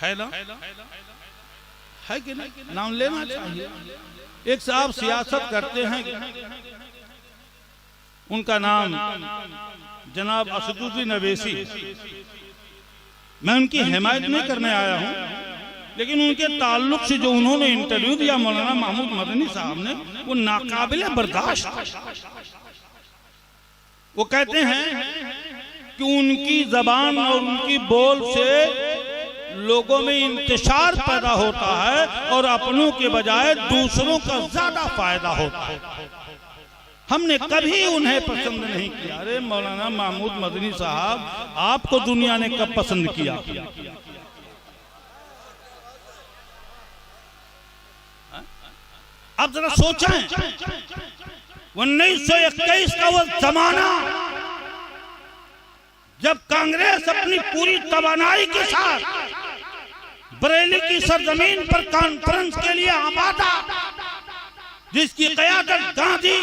है ना, है कि नहीं? नाम लेना चाहिए। एक साहब सियासत करते हैं, उनका नाम जनाब असदुद्दीन अवैसी। मैं उनकी हिमायत नहीं करने आया हूं, लेकिन उनके ताल्लुक से जो उन्होंने इंटरव्यू दिया मौलाना महमूद मदनी साहब ने, वो नाकाबिले बर्दाश्त। वो कहते हैं कि उनकी जबान और उनकी बोल से लोगों में इंतशार पैदा होता है और अपनों के बजाय दूसरों का ज्यादा फायदा होता है। हमने कभी उन्हें पसंद नहीं किया। अरे मौलाना महमूद मदनी साहब, आपको दुनिया ने कब पसंद किया? आप जरा सोचें, 1921 का वो जमाना जब कांग्रेस अपनी पूरी तवानाई के साथ बरेली की सरजमीन पर कॉन्फ्रेंस के लिए आमादा, जिसकी क़यादत गांधी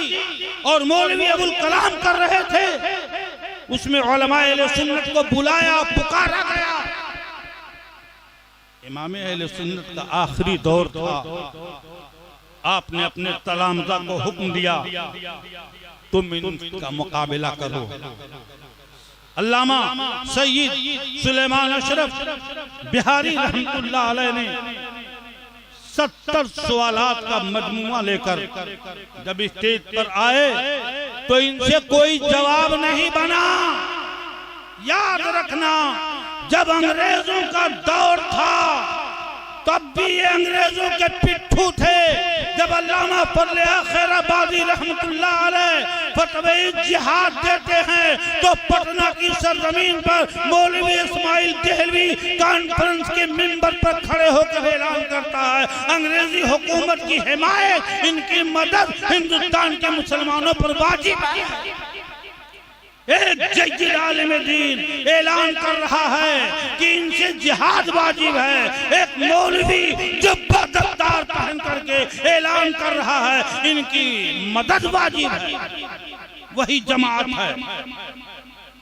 और मौलवी अबुल कलाम कर रहे थे, उसमें उलमाए अहले सुन्नत को बुलाया, पुकारा गया। इमाम अहले सुन्नत का आखिरी दौर था। आपने अपने तलामजा को हुक्म दिया, तुम इनका मुकाबला करो। अल्लामा सैयद सुलेमान अशरफ बिहारी रहमतुल्लाह अलैह ने 70 सवालात का मजमुआ लेकर जब स्टेज पर आए तो इनसे कोई जवाब नहीं बना। याद रखना, जब अंग्रेजों का दौर था तब भी ये अंग्रेजों के पिट्ठू थे। जब अल्लामा फजल खैराबादी रहमतुल्लाह अलैह फतवे जिहाद देते हैं तो पटना की सरजमीन पर मौलवी इस्माइल देहलवी कॉन्फ्रेंस के मिंबर पर खड़े होकर ऐलान करता है, अंग्रेजी हुकूमत की हिमायत, इनकी मदद हिंदुस्तान के मुसलमानों पर वाजिब है। एक जय्यद आलिम दीन ऐलान कर रहा है कि इनसे जिहाद वाजिब है। एक मौलवी जुब्बा दफ्तार पहन करके ऐलान कर रहा है इनकी मदद वाजिब है। वही जमात है,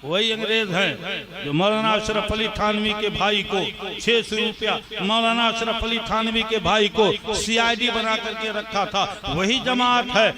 वही अंग्रेज हैं जो मौलाना अशरफ अली थानवी के भाई को 600 रुपया, मौलाना अशरफ अली थानवी के भाई को CID बना करके रखा था। वही जमात है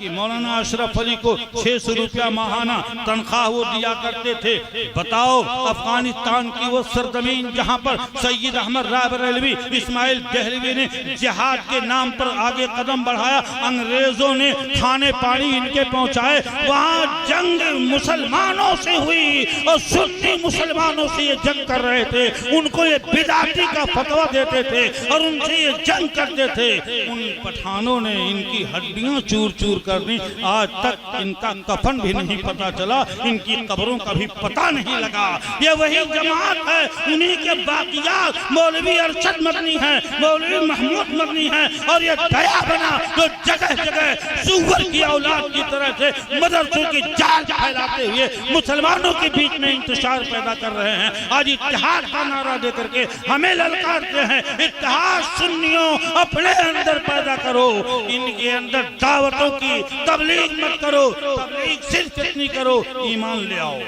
कि मौलाना अशरफ अली को 600 रुपया माहाना तनख्वाह वो दिया करते थे। बताओ, अफगानिस्तान की वो सरजमीन जहाँ पर सैयद अहमद राय बरेलवी इस्माइल देहलवी ने जिहाद के नाम पर आगे कदम बढ़ाया, अंग्रेजों ने खाने पानी इनके पहुँचाए, वहाँ जंग मुसलमानों से हुई और सुन्नी मुसलमानों से ये जंग कर रहे थे। उनको ये बिदाती का फतवा देते थे और उनसे ये जंग करते थे। उन पठानों ने इनकी हड्डियां चूर चूर कर दी। आज तक इनका कफन भी नहीं पता चला, इनकी कब्रों का भी पता नहीं लगा। ये वही जमात है, उन्हीं के बाकियात मौलवी अरशद मदनी है, मौलवी महमूद मदनी है। और ये दया बना जो जगह जगह सुअर की औलाद की तरह से मदरसों की जाल फैलाते हुए मुसलमानों के बीच में इंतशार पैदा कर रहे हैं। आज इत्तेहाद का नारा दे करके हमें ललकारते हैं, इत्तेहाद सुन्नियों अपने अंदर पैदा करो, इनके अंदर दावतों की तबलीग मत करो। तबलीग सिर्फ इतनी करो, ईमान ले आओ।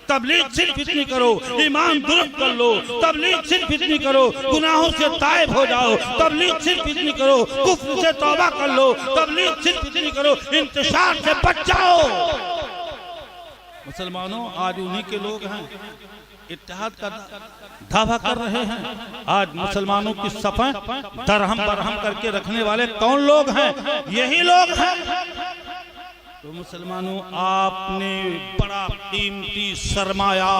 तबलीग सिर्फ इतनी करो, ईमान दुरुस्त कर लो। तबलीग सिर्फ इतनी करो, गुनाहों से ताइब हो जाओ। तबलीग सिर्फ इतनी करो, कुफ्र से तौबा कर लो। तबलीग सिर्फ इतनी करो, इंतशार से बच जाओ। मुसलमानों, आज उन्हीं के लोग हैं इत्तेहाद का दावा कर रहे हैं। आज मुसलमानों की सफ़ें दरहम बरहम करके रखने वाले कौन लोग हैं? यही लोग हैं। तो मुसलमानों, आपने बड़ा कीमती सरमाया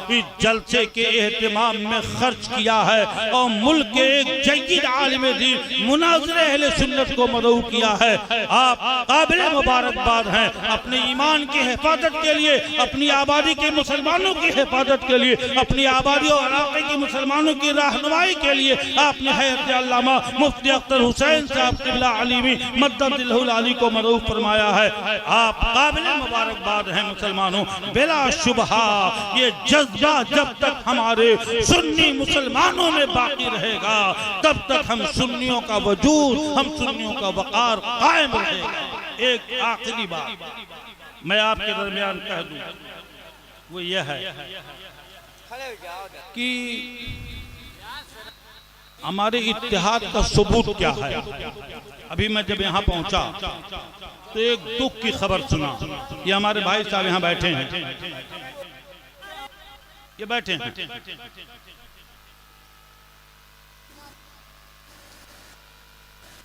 इस जलसे के एहतमाम में खर्च किया है और मुल्क के एक जय्यद आलिम दीन मुनाज़िर अहले सुन्नत को मदऊ किया है। आप काबिल मुबारकबाद हैं। अपने ईमान की हिफाजत के लिए, अपनी आबादी के मुसलमानों की हिफाजत के लिए, अपनी आबादी और इलाके के मुसलमानों की रहनुमाई के लिए आपने हैरत अल्लामा मुफ्ती अख्तर हुसैन साहब क़िबला अलीमी मद्ददिल्हुल अली को मदऊ फरमाया है। आप काबिल मुबारकबाद हैं मुसलमानों। बिला शुबहा ये जज्बा जब तक हमारे सुन्नी मुसलमानों में बाकी रहेगा तब तक हम सुन्नियों का वजूद, हम सुन्नियों का वक़ार कायम रहेगा। एक आखिरी बात मैं आपके दरमियान कह दूं, वो यह है कि हमारे इत्तेहाद का सबूत क्या है? अभी मैं जब यहाँ पहुंचा तो एक दुख की खबर सुना। ये हमारे भाई साहब यहाँ बैठे हैं, ये बैठे हैं।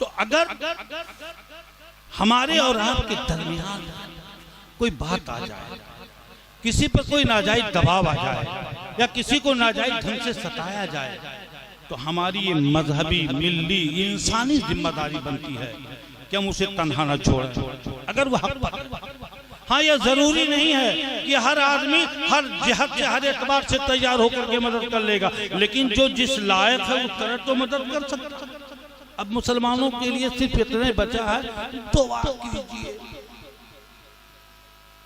तो अगर हमारे और आपके दरमियान कोई बात आ जाए, किसी पर कोई नाजायज दबाव आ जाए या किसी को नाजायज ढंग से सताया जाए, तो हमारी ये मजहबी, मिल्ली, इंसानी जिम्मेदारी बनती है कि हम उसे तन्हा न छोड़ें अगर वो हक पर। हाँ, यह जरूरी नहीं है कि हर आदमी हर जिहत से, हर एतबार से तैयार होकर के मदद कर लेगा, लेकिन जो जिस लायक है उस तरह तो मदद कर सकता है। अब मुसलमानों के लिए सिर्फ इतने बचा है, दुआ कीजिए,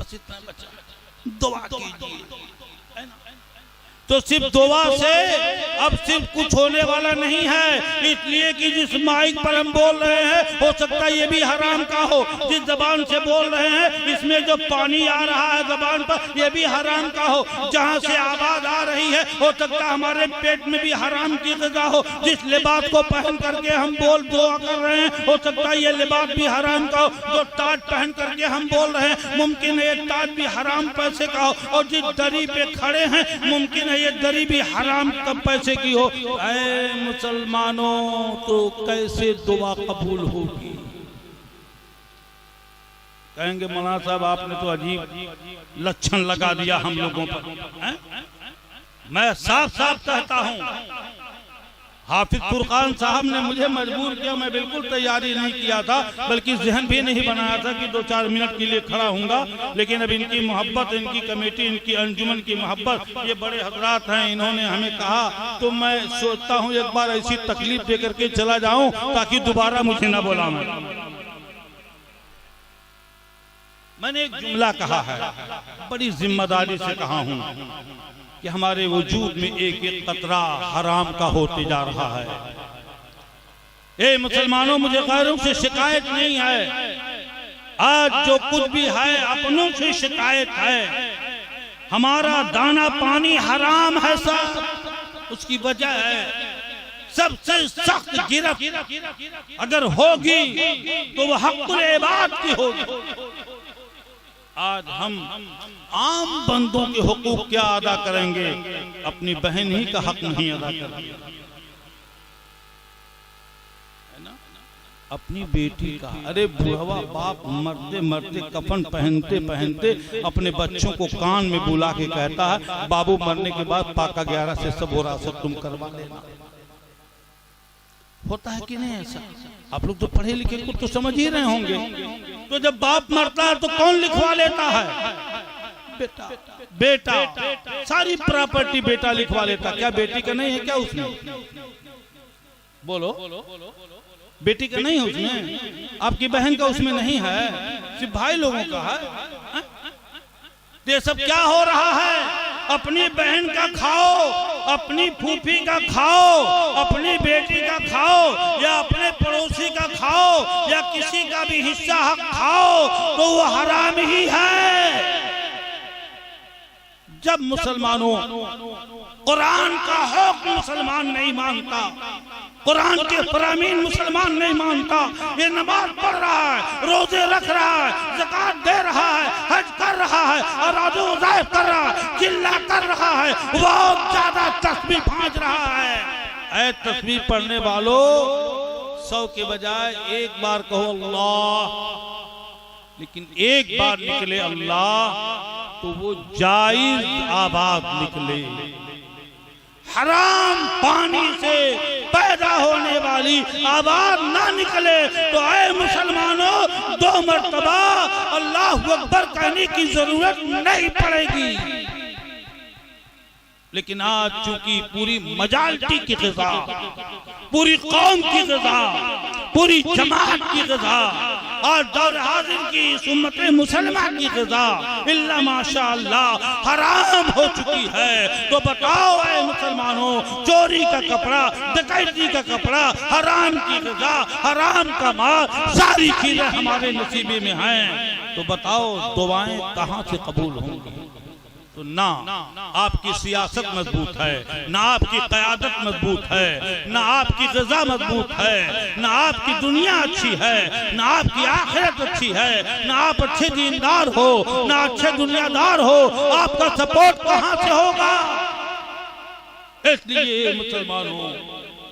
बस इतना बचा है, दुआ कीजिए। तो सिर्फ दुआ से अब सिर्फ कुछ होने वाला नहीं है, इसलिए कि जिस माइक पर हम बोल रहे हैं हो सकता है ये भी हराम का हो, जिस जबान से बोल रहे हैं इसमें जो पानी आ रहा है जबान पर ये भी हराम का हो, जहां से आवाज आ रही है हो सकता है हमारे पेट में भी हराम की ग़िज़ा हो, जिस लिबास को पहन करके हम बोल दुआ कर रहे हैं हो सकता है ये लिबास भी हराम का हो, जो ताज पहन करके हम बोल रहे हैं मुमकिन है ये ताज भी हराम पैसे का हो, और जिस दरी पे खड़े हैं मुमकिन है ये दरी भी हराम कम पैसे की हो। ऐ मुसलमानों, तो कैसे दुआ कबूल होगी? कहेंगे मौलाना साहब आपने तो अजीब लक्षण लगा दिया हम लोगों पर। मैं साफ साफ कहता हूं, हाफिज फुरकान साहब ने मुझे मजबूर किया, मैं बिल्कुल तैयारी नहीं किया था, बल्कि जहन भी नहीं बनाया था कि 2-4 मिनट के लिए खड़ा हूँगा, लेकिन अब इनकी मोहब्बत, इनकी कमेटी, इनकी अंजुमन की मोहब्बत, ये बड़े हजरात हैं, इन्होंने हमें कहा, तो मैं सोचता हूँ एक बार ऐसी तकलीफ दे करके चला जाऊँ ताकि दोबारा मुझे न बुलाना। मैंने एक जुमला कहा है, बड़ी जिम्मेदारी से कहा हूँ कि हमारे वजूद में एक एक कतरा हराम का होते जा रहा है। ए मुसलमानों, मुझे गैरों से शिकायत नहीं है, आज जो कुछ भी है अपनों से शिकायत है। हमारा दाना पानी हराम है साहब, उसकी वजह है सबसे सख्त गिरफ्त अगर होगी तो वह हक़्क़ुल इबाद की होगी। आज हम आम बंदों के हुकूक क्या अदा करेंगे, अपनी बहन ही का हक नहीं अदा करेंगे, है ना? अपनी बेटी का, अरे बुढ़वा बाप मरते मरते कफन पहनते पहनते अपने बच्चों को कान में बुला के कहता है बाबू मरने के बाद पाका 11 से सब विरासत तुम करवा लेना। होता है कि नहीं ऐसा? आप लोग तो पढ़े लिखे को तो समझ ही रहे होंगे। तो जब बाप मरता है तो कौन लिखवा लेता है? बेटा। बेटा सारी प्रॉपर्टी बेटा लिखवा लेता। क्या बेटी का नहीं है क्या उसमें? बोलो, बेटी का नहीं है उसमें? आपकी बहन का उसमें नहीं है, सिर्फ भाई लोगों का है। ये सब क्या हो रहा है? अपनी बहन का खाओ, अपनी फूफी का खाओ, अपनी बेटी का खाओ, या अपने पड़ोसी का खाओ, या किसी का भी हिस्सा हक खाओ तो वो हराम ही है। जब मुसलमानों कुरान का हुक्म मुसलमान नहीं मानता, कुरान के फरामीन मुसलमान नहीं मानता, ये नमाज पढ़ रहा है, रोजे रख रहा है, ज़कात दे रहा है, हज कर रहा है, और अज़ाइफ कर रहा है, चिल्ला कर रहा है, बहुत ज्यादा तस्बीह भांज रहा है। ऐ तस्बीह पढ़ने वालों, 100 के बजाय एक बार कहो अल्लाह, लेकिन एक बार निकले अल्लाह तो वो जायज आबाद निकले। हराम पानी से पैदा होने वाली आवाज ना निकले तो ऐ मुसलमानों 2 मर्तबा अल्लाहु अकबर कहने की जरूरत नहीं पड़ेगी। लेकिन आज चूंकि पूरी मजालटी की ग़िज़ा, पूरी कौम की ग़िज़ा, पूरी जमात की ग़िज़ा और दौर हाज़िर की इस उम्मत मुसलमान की ग़िज़ा इल्ला माशाअल्लाह हराम हो चुकी है, तो बताओ ऐ मुसलमानों, चोरी का कपड़ा, डकैती का कपड़ा, हराम की ग़िज़ा, हराम का माल, सारी चीजें हमारे नसीबे में हैं, तो बताओ दुआएं कहां से कबूल होंगी? तो ना आपकी सियासत मजबूत है, ना आपकी क़यादत मजबूत है, ना आपकी ग़िज़ा मजबूत है, ना आपकी दुनिया अच्छी है, ना आपकी आखिरत अच्छी है, ना आप अच्छे दीनदार हो, ना अच्छे दुनियादार हो, आपका सपोर्ट कहां से होगा? इसलिए मुसलमानों,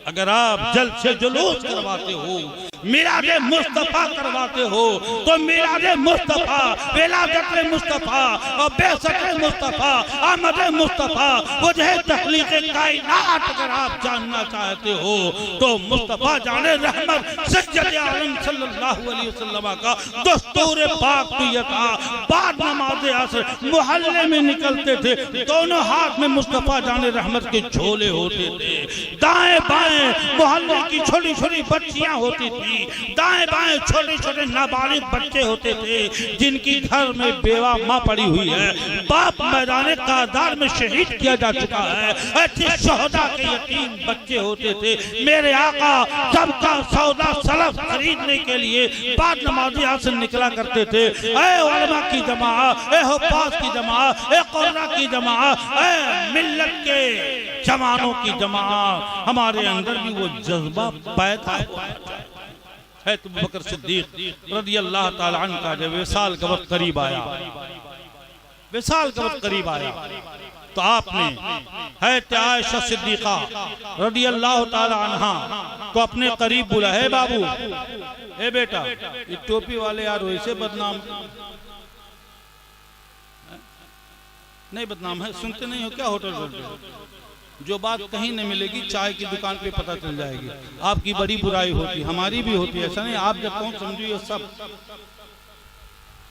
अगर आप जल्द से जुलूस करवाते हो, मिलादे मुस्तफा करवाते हो, तो मिलादे मुस्तफा, विलादत मुस्तफा और बेसत मुस्तफा, आमद मुस्तफा, वजह तख्लीक कायनात अगर आप जानना चाहते हो तो मुस्तफा जाने रहमत सज्जद आलम सल्लल्लाहु अलैहि वसल्लम का दस्तूर पाक तो ये था, बाद नमाज असर मोहल्ले में निकलते थे, दोनों हाथ में मुस्तफा जाने रहमत के झोले होते थे, दाएं बाएं मोहल्ले की छोटी छोटी बच्चियां होती थी, दाएं बाएं छोटे छोटे नाबालिग बच्चे होते थे, जिनकी घर में बेवा माँ पड़ी हुई है, बाप मैदान कादार में शहीद किया जा चुका है, ऐसे शोहदा के यतीम बच्चे होते थे। मेरे आका सबका सौदा सलफ खरीदने के लिए बाद नमाज़ी यहाँ से निकला करते थे। ऐ उलमा की जमा, ऐ हुफ्फाज़ की जमा, ऐ कुर्रा की जमा, ऐ मिल्लत के जवानों की जमा, हमारे अंदर भी वो जज्बा पैदा हुआ है। तो अबू बकर सिद्दीक रज़ी अल्लाह ताला अन्हु का जब विसाल का वक्त करीब आया, विसाल का वक्त करीब आया, तो आपने हैत आयशा सिद्दीक़ा रज़ी अल्लाह ताला अन्हा को अपने करीब बुलाया। है बाबू, ए बेटा, ये टोपी वाले यार वैसे बदनाम नहीं, बदनाम है, सुनते नहीं हो क्या? होटल होटल जो बात कहीं नहीं मिलेगी चाय की दुकान पे पता चल जाएगी। आपकी बड़ी बुराई होती, हमारी भी होती है, ऐसा नहीं। आप जब कौन समझिए, सब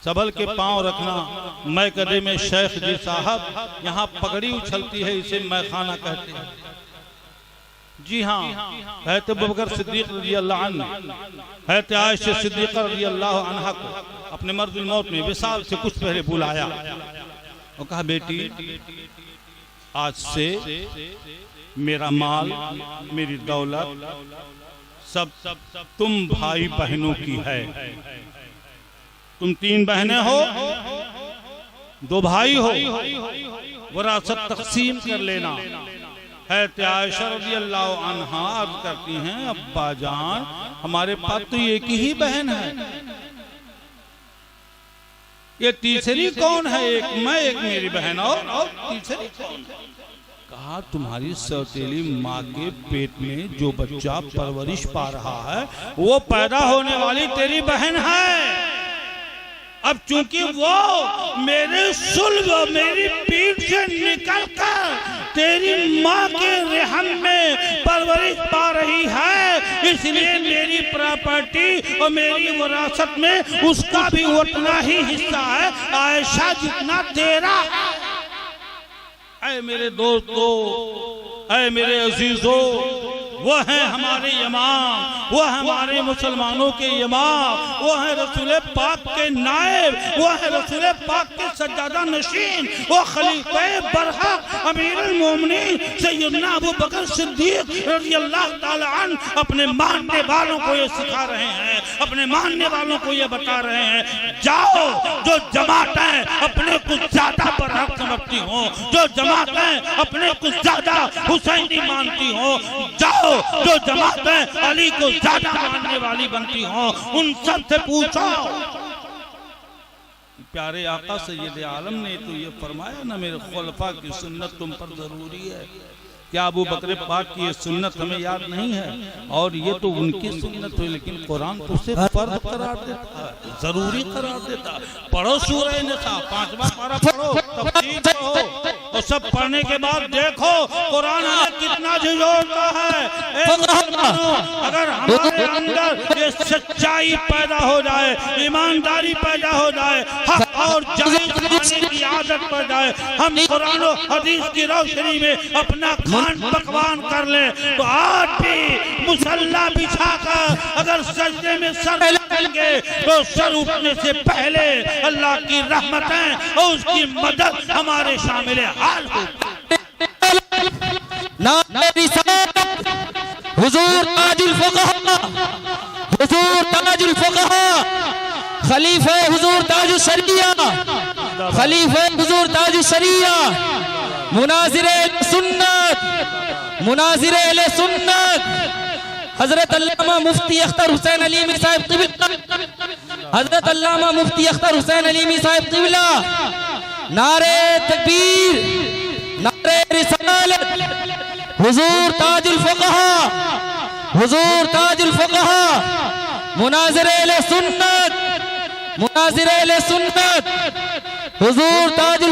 सबल के पांव रखना। मैं कदे में शेख जी साहब, यहाँ पगड़ी उछलती है, इसे मैखाना कहते हैं। जी हाँ, हैत अबू बकर सिद्दीक रज़ी अल्लाह अन्हु, हैत आयशा सिद्दीक़ा रज़ी अल्लाह अन्हा को अपने मर्ज़ुल मौत में विसाल से कुछ पहले बुलाया और कहा, बेटी आज से मेरा माल, मेरी दौलत सब तुम भाई बहनों की है। तुम 3 बहनें हो, 2 भाई हो, विरासत तक़सीम कर लेना। हैत आयशा रज़ी अल्लाह अन्हा अर्ज़ करती हैं, अब्बा जान हमारे पास तो एक ही बहन है, ये तीसरी कौन है? एक मैं, एक मेरी बहन, और तीसरी कौन है? कहा, तुम्हारी सौतेली माँ के पेट में जो बच्चा परवरिश पा रहा है वो पैदा होने वाली तेरी बहन है। अब चूंकि वो मेरे सुल्ब, मेरी पीठ से निकलकर तेरी माँ के रहम में परवरिश पा रही है, इसलिए मेरी प्रॉपर्टी और मेरी विरासत में उसका भी उतना ही हिस्सा है आयशा जितना तेरा है। ऐ मेरे दोस्तों, ऐ मेरे अजीजों, वो है हमारे इमाम, वो है हमारे मुसलमानों के इमाम, वो है रसूल पाक के नायब, वो है रसूल पाक के सज्जादा नशीन, वो खलीफे बरहक अमीरुल मोमिनीन सैयदना अबू बकर सिद्दीक रज़ी अल्लाह ताला अन्हु अपने मानने वालों को ये सिखा रहे हैं, अपने मानने वालों को ये बता रहे हैं, जाओ जो जमातें अपने कुछ ज्यादा बरहक समझती हो, जो जमातें अपने कुछ ज्यादा हुसैनी मानती हो, जाओ जो जमातें अली को ज्यादा मानने वाली बनती हो, उन सब से पूछो। प्यारे आका सैयद आलम ने तो ये फरमाया ना, मेरे खुलफा की सुन्नत तुम पर जरूरी है। क्या अबू बकर पाक की ये सुन्नत हमें याद नहीं है? और ये तो उनकी सुन्नत हुई, लेकिन कुरान तो उसे फर्ज करार देता है, जरूरी करार देता है। पढ़ो सूरह निसा, 5वां पारा पढ़ो, तफसीर पढ़ो, और सब पढ़ने के बाद देखो कुरान हमें कितना झिझोड़ता है। अगर हमारे अंदर ये सच्चाई पैदा हो जाए, ईमानदारी पैदा हो जाए, हक और जायज़ खाने की आदत पड़ जाए, हम कुरान और हदीस की रोशनी में अपना पकवान कर ले, तो आज भी मुसल्ला बिछाकर अगर सजदे में सर लगाएंगे तो सर उठने से पहले अल्लाह की रहमतें और उसकी मदद हमारे शामिल हाल हो। हुजूर ताजुल फुक़हा, हुजूर ताजुल फुक़हा, खलीफे हुजूर ताजुल शरिया, खलीफा हुजूर ताज शरिया मुनाजिर सुन्नत हजरत अल्लामा मुफ्ती अख्तर हुसैन अली मीर साहिब क़िबला हजरत अल्लामा मुफ्ती अख्तर हुसैन अली मीर साहिब क़िबला नारे तकबीर नारे रिसालत हुजूर ताजुल फक़हा मुनाजिर अहले सुन्नत हुजूर ताजुल